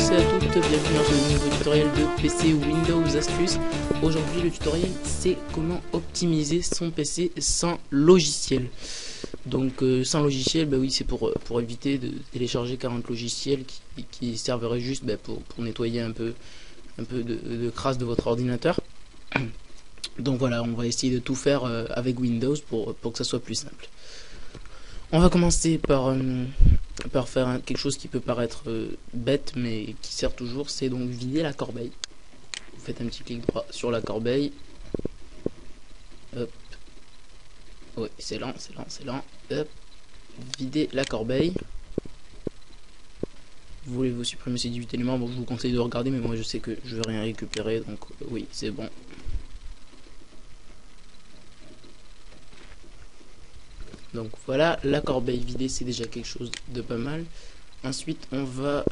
tous et à toutes, bienvenue dans ce nouveau tutoriel de PC Windows Astuces. Aujourd'hui le tutoriel c'est comment optimiser son PC sans logiciel. Donc sans logiciel, bah oui, c'est pour éviter de télécharger 40 logiciels qui serveraient juste pour nettoyer un peu de crasse de votre ordinateur. Donc voilà, on va essayer de tout faire avec Windows pour que ça soit plus simple. On va commencer par faire quelque chose qui peut paraître bête mais qui sert toujours, c'est donc vider la corbeille. Vous faites un petit clic droit sur la corbeille. Hop. Ouais, c'est lent. Hop. Vider la corbeille. Vous voulez vous supprimer ces 18 éléments, bon, je vous conseille de regarder, mais moi je sais que je vais rien récupérer, donc oui, c'est bon. Donc voilà, la corbeille vidée, c'est déjà quelque chose de pas mal. Ensuite, on va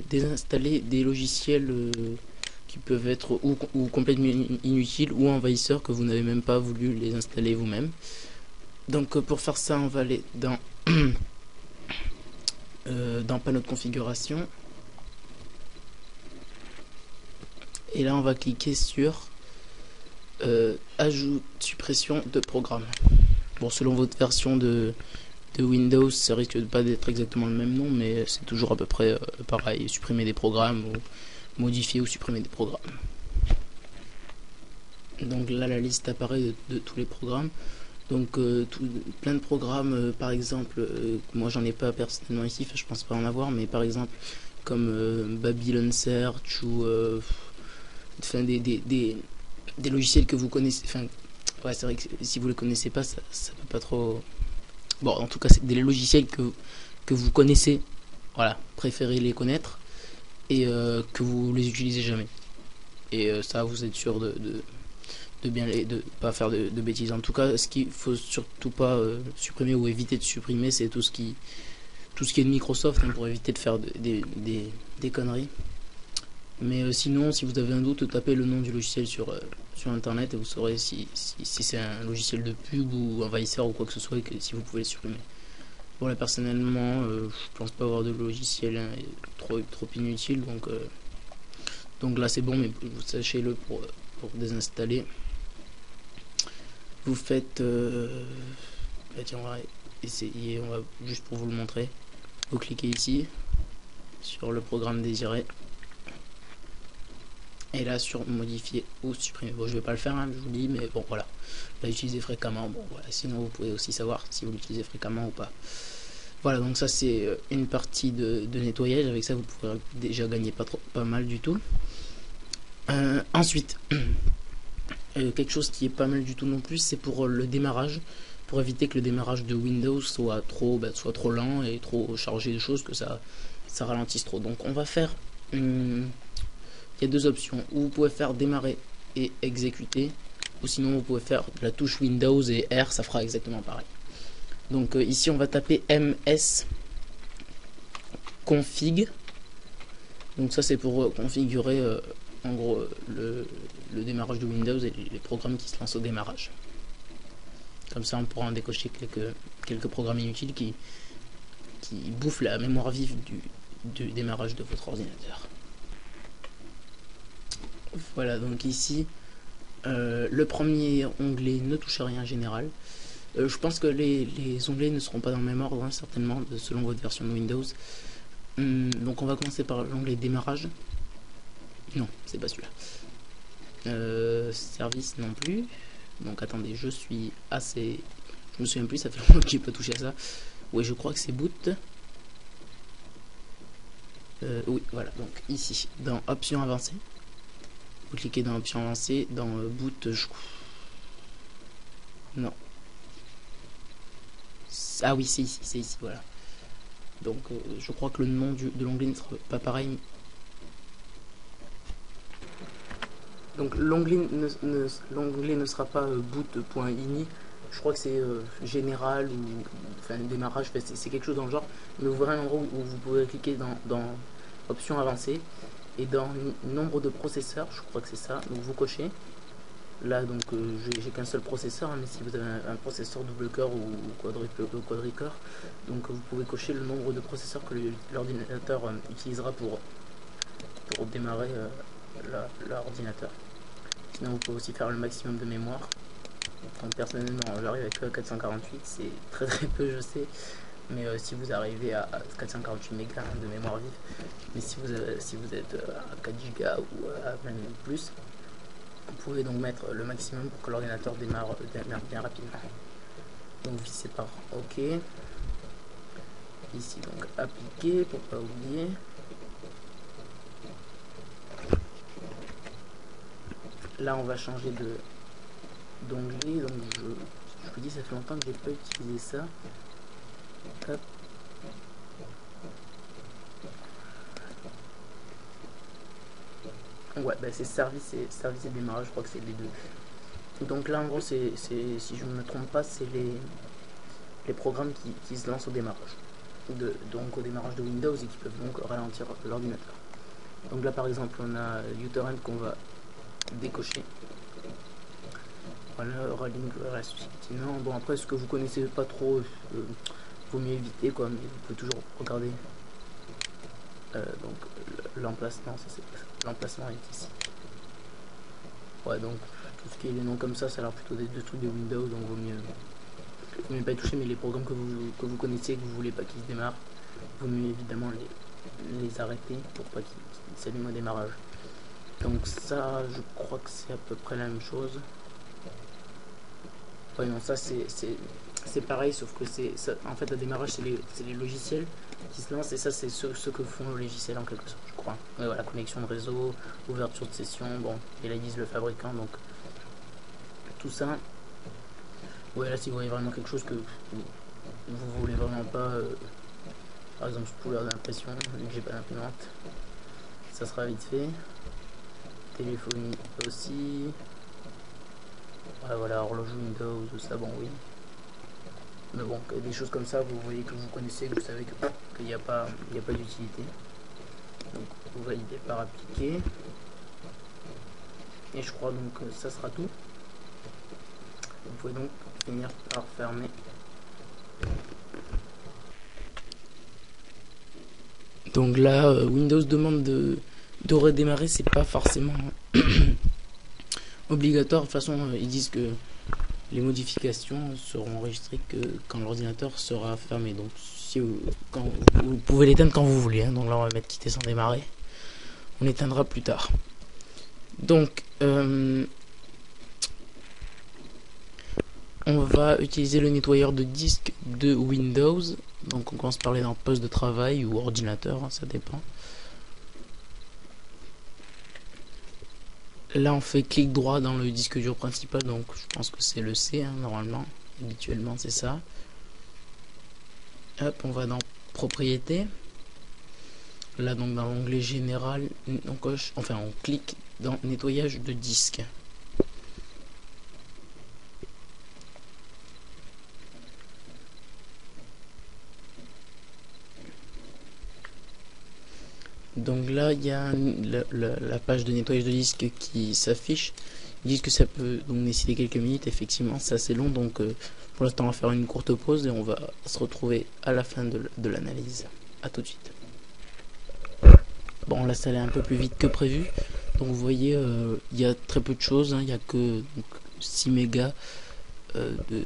désinstaller des logiciels qui peuvent être ou complètement inutiles ou envahisseurs que vous n'avez même pas voulu les installer vous-même. Donc pour faire ça, on va aller dans dans panneau de configuration. Et là, on va cliquer sur ajout, suppression de programme. Bon, selon votre version de Windows, ça risque de pas d'être exactement le même nom, mais c'est toujours à peu près pareil, supprimer des programmes ou modifier ou supprimer des programmes. Donc là, la liste apparaît de tous les programmes. Donc plein de programmes, par exemple, moi j'en ai pas personnellement ici, je pense pas en avoir, mais par exemple comme Babylon Search ou des logiciels que vous connaissez. Enfin, ouais, c'est vrai que si vous les connaissez pas, ça peut pas trop. Bon, en tout cas, c'est des logiciels que vous connaissez. Voilà, préférez les connaître et que vous les utilisez jamais. Et ça, vous êtes sûr de pas faire de bêtises. En tout cas, ce qu'il faut surtout pas supprimer ou éviter de supprimer, c'est tout ce qui est de Microsoft, hein, pour éviter de faire des conneries. Mais sinon, si vous avez un doute, tapez le nom du logiciel sur internet et vous saurez si c'est un logiciel de pub ou envahisseur ou quoi que ce soit, et que si vous pouvez le supprimer. Bon, là personnellement, je pense pas avoir de logiciel trop inutile, donc là c'est bon, mais vous sachez-le pour désinstaller. Vous faites tiens, on va essayer, on va juste pour vous le montrer. Vous cliquez ici sur le programme désiré. Et là sur modifier ou supprimer. Bon, je vais pas le faire, hein, je vous dis, mais bon voilà. Là, utiliser fréquemment. Bon voilà, sinon vous pouvez aussi savoir si vous l'utilisez fréquemment ou pas. Voilà, donc ça c'est une partie de nettoyage. Avec ça vous pourrez déjà gagner pas mal du tout. Ensuite, quelque chose qui est pas mal du tout non plus, c'est pour le démarrage. Pour éviter que le démarrage de Windows soit trop lent et trop chargé de choses, que ça ralentisse trop. Donc on va faire il y a deux options, où vous pouvez faire démarrer et exécuter, ou sinon vous pouvez faire la touche Windows et R, ça fera exactement pareil. Donc ici on va taper ms config. Donc ça c'est pour configurer en gros le démarrage de Windows et les programmes qui se lancent au démarrage. Comme ça on pourra en décocher quelques programmes inutiles qui bouffent la mémoire vive du démarrage de votre ordinateur. Voilà, donc ici le premier onglet ne touche à rien en général. Je pense que les onglets ne seront pas dans le même ordre, hein, certainement, selon votre version de Windows. Donc on va commencer par l'onglet démarrage. Non, c'est pas celui-là. Service non plus. Donc attendez, je me souviens plus, ça fait longtemps que j'ai pas touché à ça. Oui, je crois que c'est boot. Oui, voilà, donc ici, dans options avancées. Vous cliquez dans option avancée, dans boot, non. Ah oui, c'est ici, voilà. Donc je crois que le nom de l'onglet ne sera pas pareil. Donc l'onglet ne sera pas boot.ini. Je crois que c'est général ou enfin démarrage, c'est quelque chose dans le genre. Mais vous verrez un endroit où vous pouvez cliquer dans options avancées. Et dans nombre de processeurs, je crois que c'est ça, donc vous cochez. Là donc j'ai qu'un seul processeur, hein, mais si vous avez un processeur double cœur ou quadricœur, donc vous pouvez cocher le nombre de processeurs que l'ordinateur utilisera pour pour démarrer l'ordinateur. Sinon vous pouvez aussi faire le maximum de mémoire. Donc personnellement j'arrive avec 448, c'est très peu je sais, mais si vous arrivez à 448 mégas de mémoire vive, mais si vous êtes à 4 gigas ou même plus, vous pouvez donc mettre le maximum pour que l'ordinateur démarre bien rapidement. Donc vissez par OK. Ici donc appliquer pour pas oublier. Là on va changer d'onglet. Donc je vous dis, ça fait longtemps que j'ai pas utilisé ça. Hop. Ouais, bah c'est service et démarrage, je crois que c'est les deux. Donc là en gros c'est si je ne me trompe pas, c'est les programmes qui se lancent au démarrage. Donc au démarrage de Windows et qui peuvent donc ralentir l'ordinateur. Donc là par exemple on a uTorrent qu'on va décocher. Voilà, Rolling effectivement. Bon après ce que vous connaissez pas trop, vaut mieux éviter quoi, mais vous pouvez toujours regarder. Donc l'emplacement, l'emplacement est ici. Ouais, donc tout ce qui est les noms comme ça a l'air plutôt des trucs de Windows, donc vaut mieux pas y toucher. Mais les programmes que vous connaissez et que vous voulez pas qu'ils se démarrent, vaut mieux évidemment les arrêter pour pas qu'ils s'allument au démarrage. Donc ça, je crois que c'est à peu près la même chose. Ouais, non, ça c'est pareil, sauf que en fait, le démarrage, c'est les logiciels qui se lancent, et ça, c'est ce que font les logiciels en quelque sorte, je crois. Ouais, voilà, connexion de réseau, ouverture de session, bon, et là, ils disent le fabricant, donc tout ça. Ouais, là, si vous voyez vraiment quelque chose que vous voulez vraiment pas, par exemple, spouleur d'impression, vu que j'ai pas d'imprimante, ça sera vite fait. Téléphonie aussi. Ouais, voilà, horloge Windows, ça, bon, oui. Mais bon, des choses comme ça, vous voyez que vous connaissez, que vous savez qu'il n'y a pas d'utilité. Donc, vous validez par appliquer. Et je crois donc que ça sera tout. Vous pouvez donc finir par fermer. Donc là, Windows demande de redémarrer, c'est pas forcément obligatoire. De toute façon, ils disent que les modifications seront enregistrées que quand l'ordinateur sera fermé. Donc si vous pouvez l'éteindre quand vous voulez, hein. Donc là on va mettre quitter sans démarrer. On éteindra plus tard. Donc on va utiliser le nettoyeur de disque de Windows. Donc on commence par aller dans poste de travail ou ordinateur, hein, ça dépend. Là on fait clic droit dans le disque dur principal, donc je pense que c'est le C, hein, normalement, habituellement c'est ça. Hop, on va dans propriétés. Là donc dans l'onglet général, on coche, enfin on clique dans nettoyage de disque. Donc là il y a la page de nettoyage de disque qui s'affiche. Ils disent que ça peut donc nécessiter quelques minutes, effectivement c'est assez long, donc pour l'instant on va faire une courte pause et on va se retrouver à la fin de l'analyse. A tout de suite. Bon là ça allait un peu plus vite que prévu, donc vous voyez il y a très peu de choses, hein. Il n'y a que donc, 6 mégas de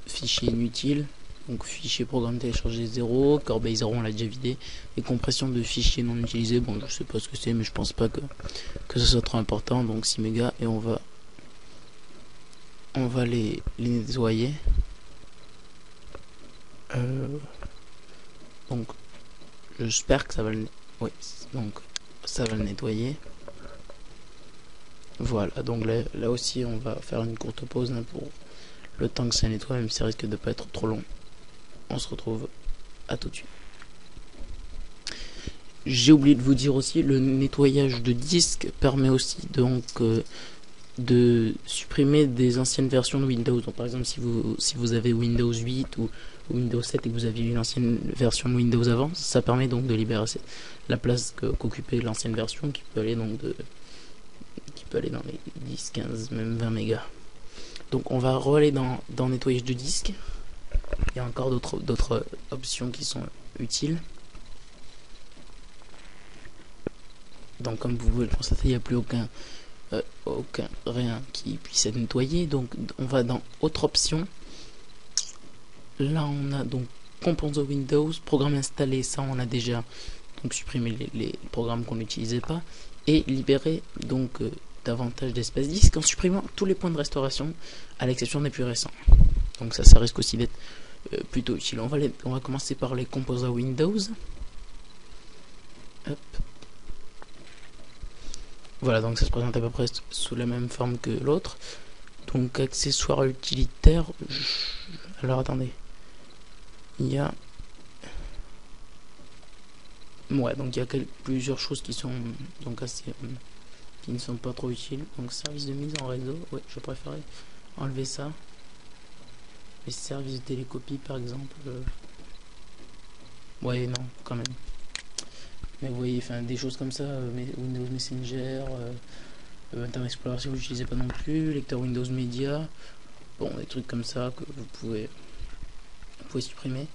fichiers inutiles. Donc fichier programme téléchargé 0, corbeille 0 on l'a déjà vidé, et compression de fichiers non utilisés, bon je sais pas ce que c'est mais je pense pas que ce soit trop important. Donc 6 mégas et on va les nettoyer. Donc j'espère que ça va le oui, donc ça va le nettoyer. Voilà, donc là aussi on va faire une courte pause, hein, pour le temps que ça nettoie, même si ça risque de pas être trop long. On se retrouve à tout de suite. J'ai oublié de vous dire aussi, le nettoyage de disque permet aussi donc de supprimer des anciennes versions de Windows. Donc par exemple si vous avez Windows 8 ou Windows 7 et que vous aviez une ancienne version de Windows avant, ça permet donc de libérer la place qu'occupait l'ancienne version, qui peut aller donc dans les 10, 15, même 20 mégas. Donc on va aller dans nettoyage de disque. Il y a encore d'autres options qui sont utiles. Donc comme vous pouvez le constater, il n'y a plus aucun rien qui puisse être nettoyé. Donc on va dans autre option. Là on a donc Composer Windows, programme installé, ça on a déjà donc supprimé les programmes qu'on n'utilisait pas, et libérer donc davantage d'espace disque en supprimant tous les points de restauration à l'exception des plus récents. Donc ça risque aussi d'être plutôt utile. On va commencer par les Composer Windows. Hop. Voilà, donc ça se présente à peu près sous la même forme que l'autre. Donc accessoires utilitaires. Alors attendez. Il y a... Ouais, donc il y a plusieurs choses qui sont donc assez... qui ne sont pas trop utiles. Donc service de mise en réseau. Ouais, je préférais enlever ça. Les services de télécopie par exemple. Ouais, non, quand même. Mais vous voyez, enfin des choses comme ça, Windows Messenger, Internet Explorer si vous l'utilisez pas non plus, lecteur Windows Media, bon des trucs comme ça que vous pouvez supprimer.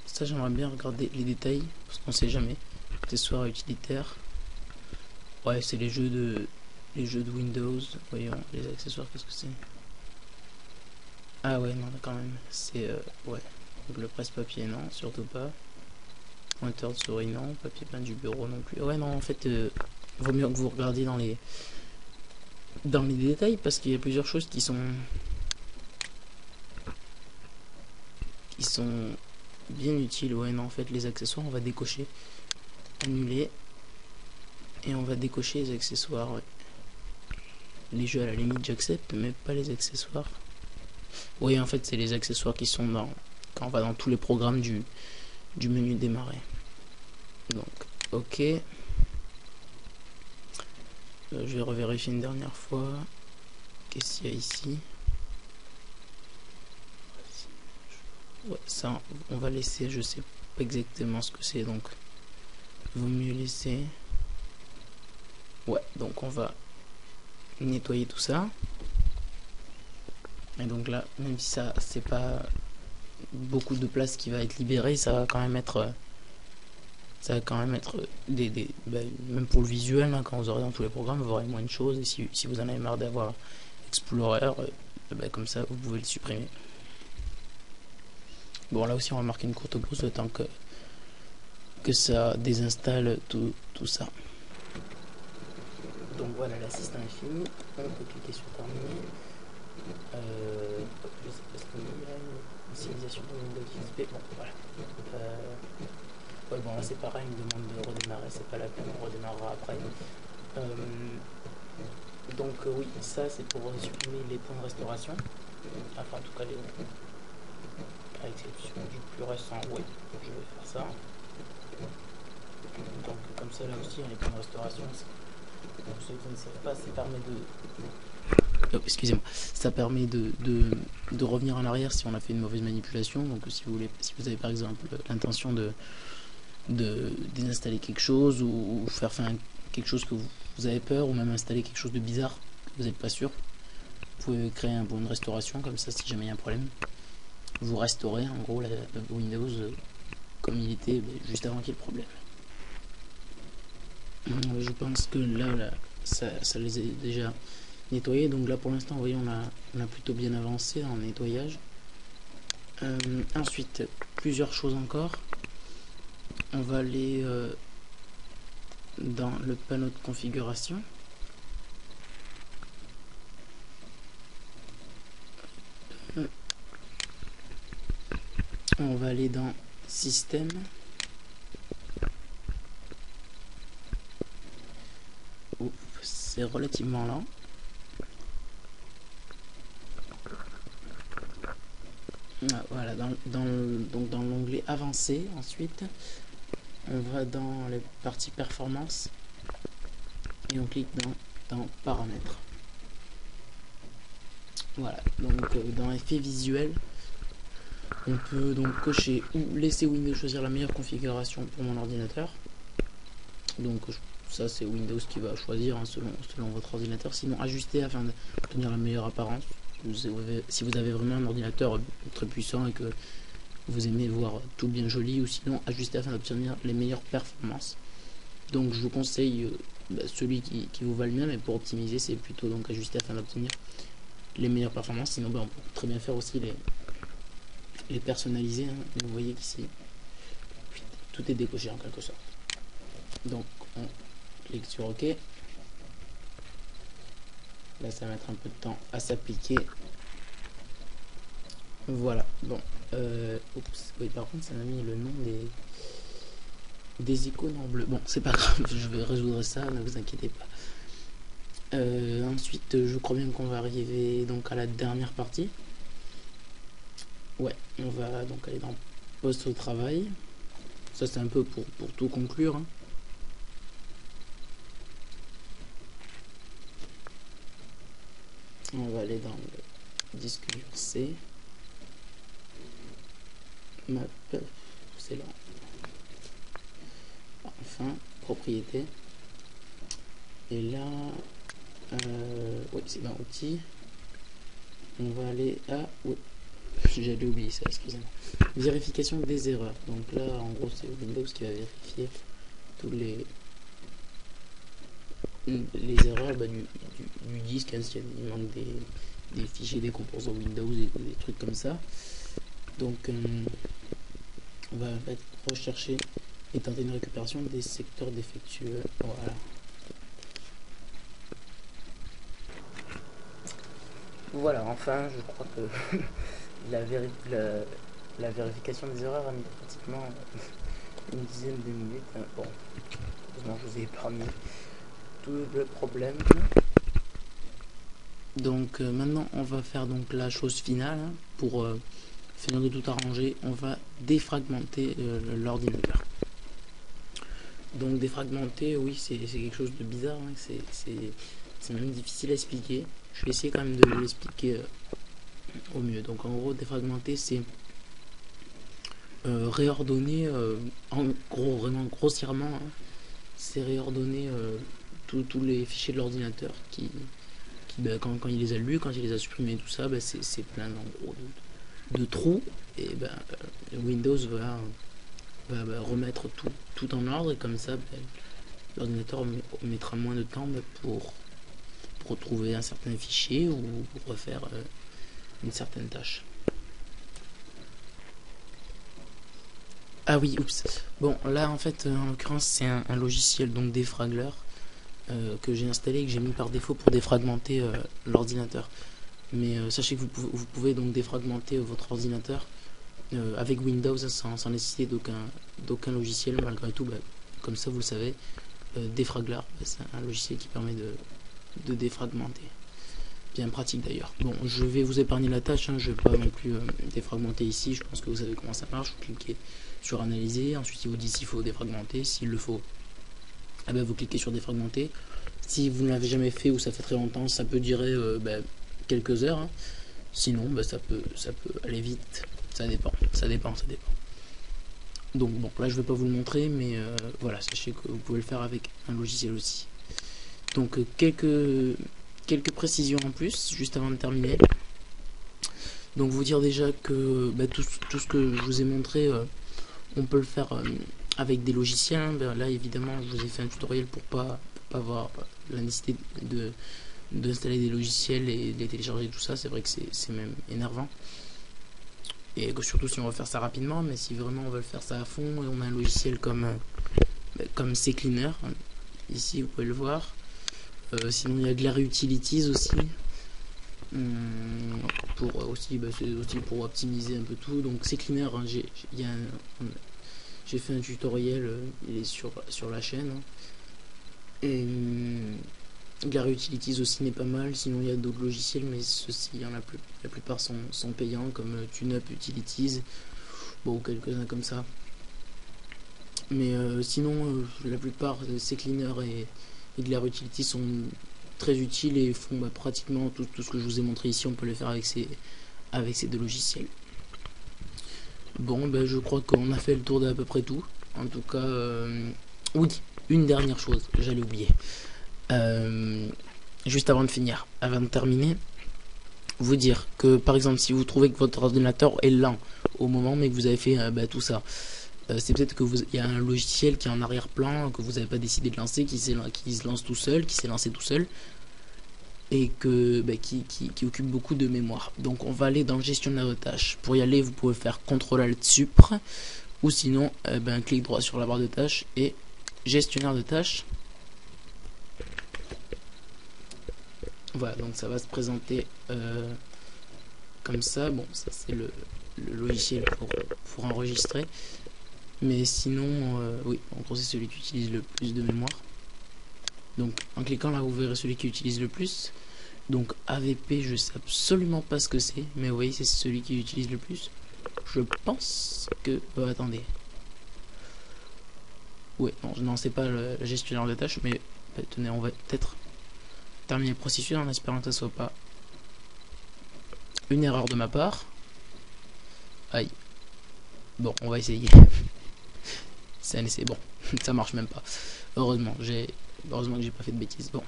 Ça j'aimerais bien regarder les détails parce qu'on sait jamais. Accessoires utilitaires. Ouais, c'est les jeux de Windows. Voyons les accessoires, qu'est-ce que c'est? Ah ouais, non quand même, c'est ouais. Donc le presse-papier non, surtout pas. Pointeur de souris non, papier peint du bureau non plus. Ouais non, en fait vaut mieux que vous regardiez dans les détails parce qu'il y a plusieurs choses qui sont bien utiles. Ouais non, en fait les accessoires on va décocher, annuler, et on va décocher les accessoires. Ouais. Les jeux à la limite j'accepte, mais pas les accessoires. Oui, en fait c'est les accessoires qui sont quand on va dans tous les programmes du menu démarrer. Donc ok, je vais revérifier une dernière fois. Qu'est-ce qu'il y a ici? Ouais, ça on va laisser, je sais pas exactement ce que c'est, donc vaut mieux laisser. Ouais, donc on va nettoyer tout ça, et donc là même si ça c'est pas beaucoup de place qui va être libérée, ça va quand même être même pour le visuel, hein, quand vous aurez dans tous les programmes vous aurez moins de choses, et si vous en avez marre d'avoir Explorer, comme ça vous pouvez le supprimer. Bon, là aussi on va marquer une courte pause le temps que ça désinstalle tout ça. Donc voilà, l'assistant est fini, on peut cliquer sur terminer. Je sais pas ce qu'il y a, initialisation de Windows XP, bon voilà. Ouais, bon là c'est pareil, il me demande de redémarrer, c'est pas la peine, on redémarrera après. Donc oui, ça c'est pour supprimer les points de restauration, enfin en tout cas à l'exception du plus récent. Oui, je vais faire ça. Donc comme ça là aussi, les points de restauration, pour ceux qui ne savent pas, ça permet excusez-moi, ça permet de revenir en arrière si on a fait une mauvaise manipulation. Donc si vous avez par exemple l'intention de désinstaller quelque chose, ou faire quelque chose que vous avez peur, ou même installer quelque chose de bizarre que vous n'êtes pas sûr, vous pouvez créer un point de restauration comme ça. Si jamais il y a un problème, vous restaurez en gros Windows comme il était juste avant qu'il y ait le problème. Je pense que là ça les a déjà nettoyés. Donc là pour l'instant, vous voyez, on a plutôt bien avancé dans le nettoyage. Ensuite, plusieurs choses encore. On va aller dans le panneau de configuration. On va aller dans système. C'est relativement lent. Voilà, donc dans l'onglet avancé, ensuite on va dans les parties performance et on clique dans paramètres. Voilà, donc dans effet visuel, on peut donc cocher ou laisser Windows choisir la meilleure configuration pour mon ordinateur. Donc ça c'est Windows qui va choisir, hein, selon votre ordinateur. Sinon ajuster afin d'obtenir la meilleure apparence. Si vous avez vraiment un ordinateur très puissant et que vous aimez voir tout bien joli, ou sinon ajuster afin d'obtenir les meilleures performances. Donc je vous conseille celui qui vous va le mieux, mais pour optimiser, c'est plutôt donc ajuster afin d'obtenir les meilleures performances. Sinon, on peut très bien faire aussi les personnaliser, hein. Vous voyez qu'ici, tout est décoché en quelque sorte. Donc on clique sur OK. Là, ça va mettre un peu de temps à s'appliquer. Voilà. Bon. Oups. Oui, par contre, ça m'a mis le nom des icônes en bleu. Bon, c'est pas grave. Je vais résoudre ça. Ne vous inquiétez pas. Ensuite, je crois bien qu'on va arriver donc à la dernière partie. Ouais. On va donc aller dans poste au travail. Ça, c'est un peu pour tout conclure, hein. On va aller dans le disque dur C. Map, c'est là. Enfin, propriété. Et là, oui, c'est dans outils. On va aller à, oui, j'avais oublié ça, excusez-moi. Vérification des erreurs. Donc là, en gros, c'est Windows qui va vérifier tous les erreurs du disque, hein, s'il manque des fichiers, des composants Windows et des trucs comme ça. Donc on va rechercher et tenter une récupération des secteurs défectueux. Voilà. Voilà, enfin, je crois que la vérification des erreurs a mis pratiquement une dizaine de minutes. Bon, heureusement, je vous ai épargné tout le problème. Donc maintenant, on va faire donc la chose finale, hein, pour finir de tout arranger. On va défragmenter l'ordinateur. Donc défragmenter, oui, c'est quelque chose de bizarre, hein, c'est même difficile à expliquer. Je vais essayer quand même de l'expliquer au mieux. Donc en gros, défragmenter, c'est réordonner, en gros, vraiment grossièrement, hein, c'est réordonner tous les fichiers de l'ordinateur qui quand il les a lus, quand il les a supprimés, tout ça, c'est plein en gros de trous. Et Windows va remettre tout en ordre, et comme ça, l'ordinateur mettra moins de temps pour retrouver un certain fichier ou pour refaire une certaine tâche. Ah oui, oups. Bon, là en fait, en l'occurrence, c'est un logiciel donc défragleur que j'ai installé et que j'ai mis par défaut pour défragmenter l'ordinateur. Mais sachez que vous pouvez donc défragmenter votre ordinateur avec Windows sans nécessiter d'aucun logiciel. Malgré tout, comme ça vous le savez, défragleur, c'est un logiciel qui permet de défragmenter. Bien pratique d'ailleurs. Bon, je vais vous épargner la tâche, hein, je ne vais pas non plus défragmenter ici. Je pense que vous savez comment ça marche. Vous cliquez sur analyser, ensuite il vous dit s'il faut défragmenter, s'il le faut, vous cliquez sur défragmenter. Si vous ne l'avez jamais fait ou ça fait très longtemps, ça peut durer quelques heures, hein. Sinon ça peut aller vite, ça dépend. Donc bon, là je vais pas vous le montrer, mais voilà, sachez que vous pouvez le faire avec un logiciel aussi. Donc quelques précisions en plus juste avant de terminer. Donc vous dire déjà que tout ce que je vous ai montré, on peut le faire avec des logiciels, hein. Là évidemment je vous ai fait un tutoriel pour pas avoir la nécessité d'installer des logiciels et de les télécharger, tout ça. C'est vrai que c'est même énervant, et que surtout si on veut faire ça rapidement. Mais si vraiment on veut faire ça à fond, et on a un logiciel comme CCleaner, hein. Ici vous pouvez le voir. Sinon il y a Glary Utilities aussi, pour c'est aussi pour optimiser un peu tout. Donc CCleaner, hein, j'ai fait un tutoriel, il est sur la chaîne, hein. Et Glary Utilities aussi n'est pas mal. Sinon il y a d'autres logiciels, mais ceux-ci, la plupart sont payants, comme TuneUp Utilities, bon, quelques-uns comme ça. Mais sinon la plupart de CCleaner et Glary Utilities sont très utiles et font pratiquement tout ce que je vous ai montré ici. On peut le faire avec ces deux logiciels. Bon, je crois qu'on a fait le tour d'à peu près tout. En tout cas, oui, une dernière chose, j'allais oublier. Juste avant de terminer, vous dire que par exemple, si vous trouvez que votre ordinateur est lent au moment, mais que vous avez fait tout ça, c'est peut-être que il y a un logiciel qui est en arrière-plan, que vous n'avez pas décidé de lancer, qui se lance tout seul, qui s'est lancé tout seul, et que qui occupe beaucoup de mémoire. Donc on va aller dans le gestionnaire de tâches. Pour y aller, vous pouvez faire CTRL-ALT-SUPRE, ou sinon clic droit sur la barre de tâches et gestionnaire de tâches. Voilà, donc ça va se présenter comme ça. Bon, ça c'est le logiciel pour enregistrer. Mais sinon, oui, en gros c'est celui qui utilise le plus de mémoire. Donc en cliquant là, vous verrez celui qui utilise le plus. Donc AVP, je sais absolument pas ce que c'est, mais vous voyez, c'est celui qui utilise le plus. Je pense que... attendez. Ouais, non, c'est pas le gestionnaire de tâches, mais tenez, on va peut-être terminer le processus en espérant que ça soit pas une erreur de ma part. Aïe. Bon, on va essayer. C'est un essai. Bon, ça marche même pas. Heureusement que j'ai pas fait de bêtises. Bon.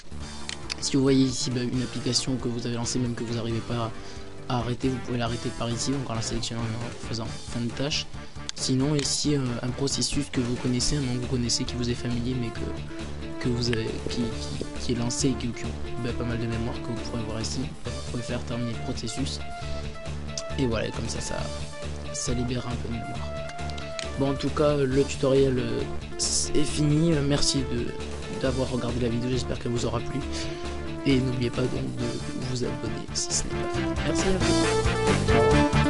Si vous voyez ici une application que vous avez lancée, même que vous n'arrivez pas à arrêter, vous pouvez l'arrêter par ici, donc en la sélectionnant en faisant fin de tâche. Sinon, ici, un processus que vous connaissez, un nom que vous connaissez, qui vous est familier, mais que vous avez, qui est lancé et qui occupe pas mal de mémoire, que vous pourrez voir ici. Vous pouvez faire terminer le processus. Et voilà, comme ça libère un peu de mémoire. Bon, en tout cas, le tutoriel est fini. Merci d'avoir regardé la vidéo, j'espère qu'elle vous aura plu. Et n'oubliez pas donc de vous abonner si ce n'est pas fait. Merci à vous.